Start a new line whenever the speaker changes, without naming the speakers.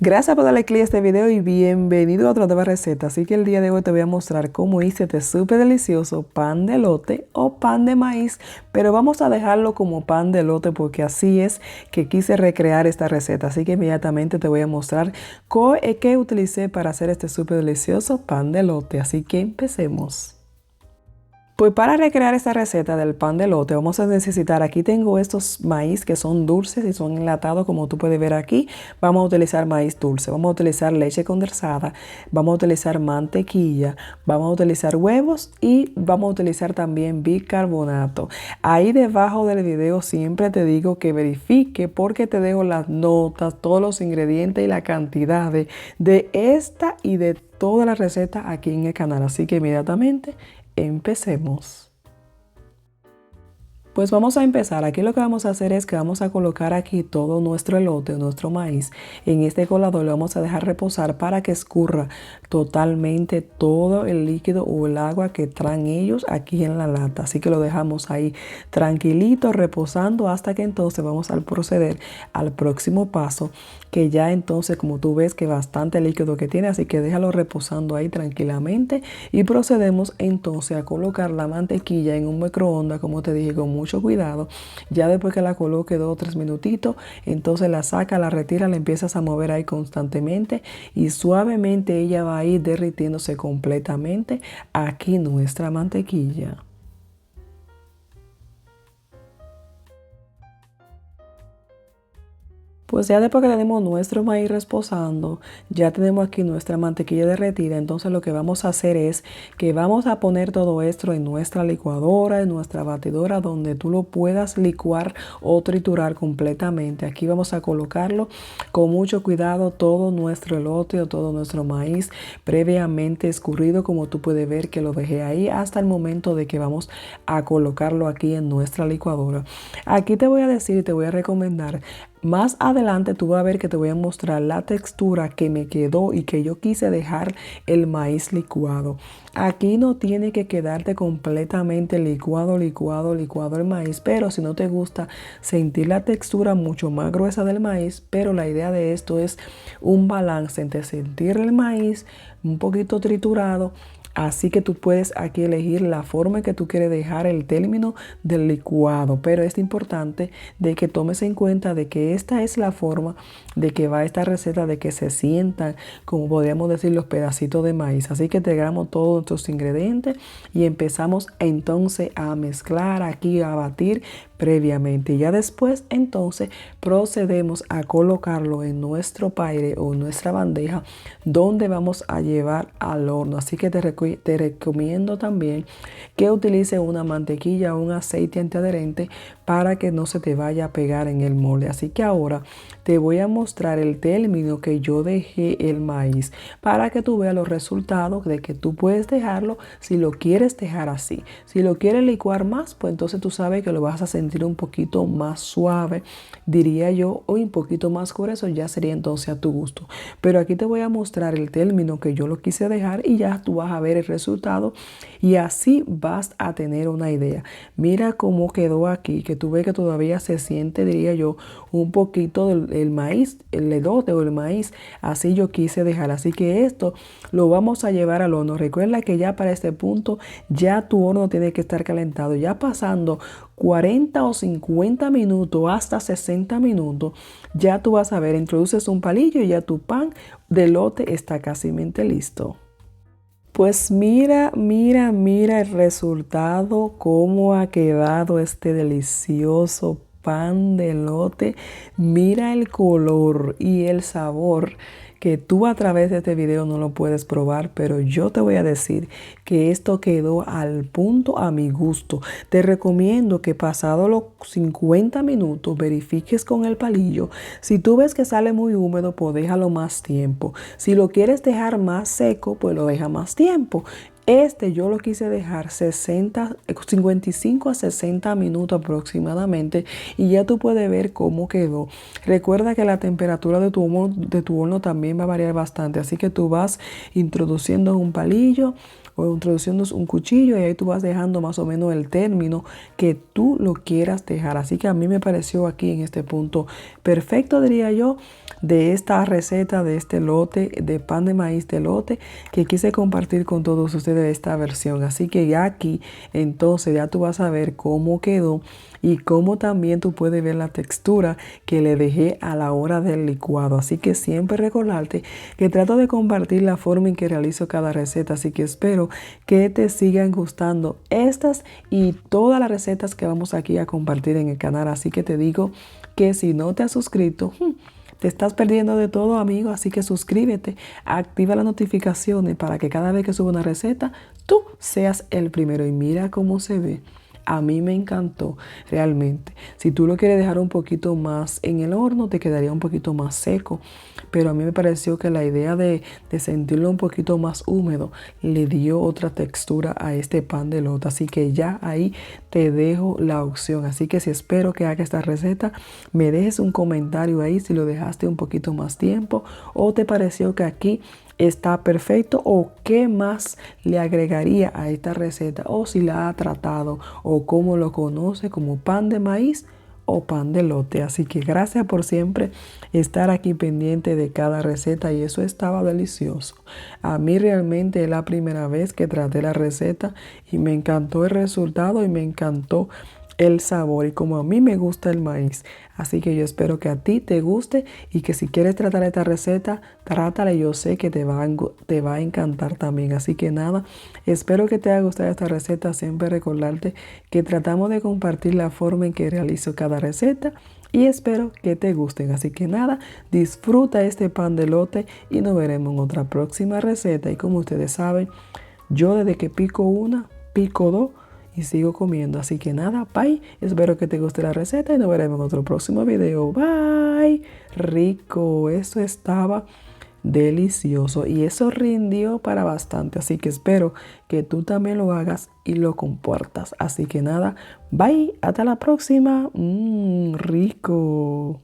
Gracias por darle clic a este video y bienvenido a otra nueva receta. Así que el día de hoy te voy a mostrar cómo hice este súper delicioso pan de elote o pan de maíz, pero vamos a dejarlo como pan de elote porque así es que quise recrear esta receta. Así que inmediatamente te voy a mostrar qué utilicé para hacer este súper delicioso pan de elote. Así que empecemos. Pues para recrear esta receta del pan de elote vamos a necesitar, aquí tengo estos maíz que son dulces y son enlatados como tú puedes ver aquí. Vamos a utilizar maíz dulce, vamos a utilizar leche condensada, vamos a utilizar mantequilla, vamos a utilizar huevos y vamos a utilizar también bicarbonato. Ahí debajo del video siempre te digo que verifique porque te dejo las notas, todos los ingredientes y la cantidad de esta y de toda la receta aquí en el canal. Así que inmediatamente empecemos. Pues vamos a empezar. Aquí lo que vamos a hacer es que vamos a colocar aquí todo nuestro elote, nuestro maíz. En este colador lo vamos a dejar reposar para que escurra totalmente todo el líquido o el agua que traen ellos aquí en la lata. Así que lo dejamos ahí tranquilito, reposando hasta que entonces vamos a proceder al próximo paso, que ya entonces como tú ves que bastante líquido que tiene, así que déjalo reposando ahí tranquilamente y procedemos entonces a colocar la mantequilla en un microondas, como te dije, con mucho cuidado. Ya después que la coloque 2 o 3 minutitos, entonces la saca, la retira, la empiezas a mover ahí constantemente y suavemente ella va a ir derritiéndose completamente aquí nuestra mantequilla. Pues ya después que tenemos nuestro maíz reposando, ya tenemos aquí nuestra mantequilla derretida. Entonces lo que vamos a hacer es que vamos a poner todo esto en nuestra licuadora, en nuestra batidora, donde tú lo puedas licuar o triturar completamente. Aquí vamos a colocarlo con mucho cuidado, todo nuestro elote o todo nuestro maíz previamente escurrido, como tú puedes ver que lo dejé ahí hasta el momento de que vamos a colocarlo aquí en nuestra licuadora. Aquí te voy a decir y te voy a recomendar. Más adelante tú vas a ver que te voy a mostrar la textura que me quedó y que yo quise dejar el maíz licuado. Aquí no tiene que quedarte completamente licuado el maíz, pero si no te gusta sentir la textura mucho más gruesa del maíz, pero la idea de esto es un balance entre sentir el maíz un poquito triturado. Así que tú puedes aquí elegir la forma que tú quieres dejar el término del licuado, pero es importante de que tomes en cuenta de que esta es la forma de que va esta receta, de que se sientan, como podríamos decir, los pedacitos de maíz. Así que integramos todos nuestros ingredientes y empezamos entonces a mezclar aquí, a batir previamente. Y ya después entonces procedemos a colocarlo en nuestro paire o nuestra bandeja donde vamos a llevar al horno. Así que te recomiendo también que utilices una mantequilla o un aceite antiadherente para que no se te vaya a pegar en el molde. Así que ahora te voy a mostrar el término que yo dejé el maíz para que tú veas los resultados de que tú puedes dejarlo si lo quieres dejar así. Si lo quieres licuar más, pues entonces tú sabes que lo vas a sentir un poquito más suave, diría yo, o un poquito más grueso, ya sería entonces a tu gusto. Pero aquí te voy a mostrar el término que yo lo quise dejar y ya tú vas a ver el resultado y así vas a tener una idea. Mira cómo quedó aquí, que tú ves que todavía se siente, diría yo, un poquito del maíz, el elote o el maíz. Así yo quise dejar. Así que esto lo vamos a llevar al horno. Recuerda que ya para este punto ya tu horno tiene que estar calentado. Ya pasando 40 o 50 minutos hasta 60 minutos, ya tú vas a ver, introduces un palillo y ya tu pan de elote está casi listo. Pues mira el resultado, cómo ha quedado este delicioso pan de elote. Mira el color y el sabor que tú a través de este video no lo puedes probar, pero yo te voy a decir que esto quedó al punto a mi gusto. Te recomiendo que pasado los 50 minutos verifiques con el palillo. Si tú ves que sale muy húmedo, pues déjalo más tiempo. Si lo quieres dejar más seco, pues lo deja más tiempo. Este yo lo quise dejar 55 a 60 minutos aproximadamente y ya tú puedes ver cómo quedó. Recuerda que la temperatura de tu horno también va a variar bastante, así que tú vas introduciendo un palillo o introduciendo un cuchillo y ahí tú vas dejando más o menos el término que tú lo quieras dejar. Así que a mí me pareció aquí en este punto perfecto, diría yo. de esta receta, de este lote, de pan de maíz de lote, que quise compartir con todos ustedes esta versión. Así que ya aquí, entonces ya tú vas a ver cómo quedó y cómo también tú puedes ver la textura que le dejé a la hora del licuado. Así que siempre recordarte que trato de compartir la forma en que realizo cada receta. Así que espero que te sigan gustando estas y todas las recetas que vamos aquí a compartir en el canal. Así que te digo que si no te has suscrito, te estás perdiendo de todo, amigo. Así que suscríbete, activa las notificaciones para que cada vez que suba una receta, tú seas el primero. Y mira cómo se ve. A mí me encantó realmente. Si tú lo quieres dejar un poquito más en el horno, te quedaría un poquito más seco. Pero a mí me pareció que la idea de sentirlo un poquito más húmedo le dio otra textura a este pan de lote. Así que ya ahí te dejo la opción. Así que si espero que haga esta receta, me dejes un comentario ahí si lo dejaste un poquito más tiempo o te pareció que aquí está perfecto o qué más le agregaría a esta receta o si la ha tratado o cómo lo conoce como pan de maíz o pan de lote. Así que gracias por siempre estar aquí pendiente de cada receta y eso estaba delicioso. A mí realmente es la primera vez que traté la receta y me encantó el resultado y me encantó el sabor y como a mí me gusta el maíz. Así que yo espero que a ti te guste y que si quieres tratar esta receta, trátala y yo sé que te va a encantar también. Así que nada, espero que te haya gustado esta receta. Siempre recordarte que tratamos de compartir la forma en que realizo cada receta y espero que te gusten. Así que nada, disfruta este pan de lote y nos veremos en otra próxima receta. Y como ustedes saben, yo desde que pico una, pico dos y sigo comiendo. Así que nada, bye. Espero que te guste la receta y nos veremos en otro próximo video. Bye. Rico, eso estaba delicioso y eso rindió para bastante. Así que espero que tú también lo hagas y lo compartas. Así que nada, bye. Hasta la próxima. Rico.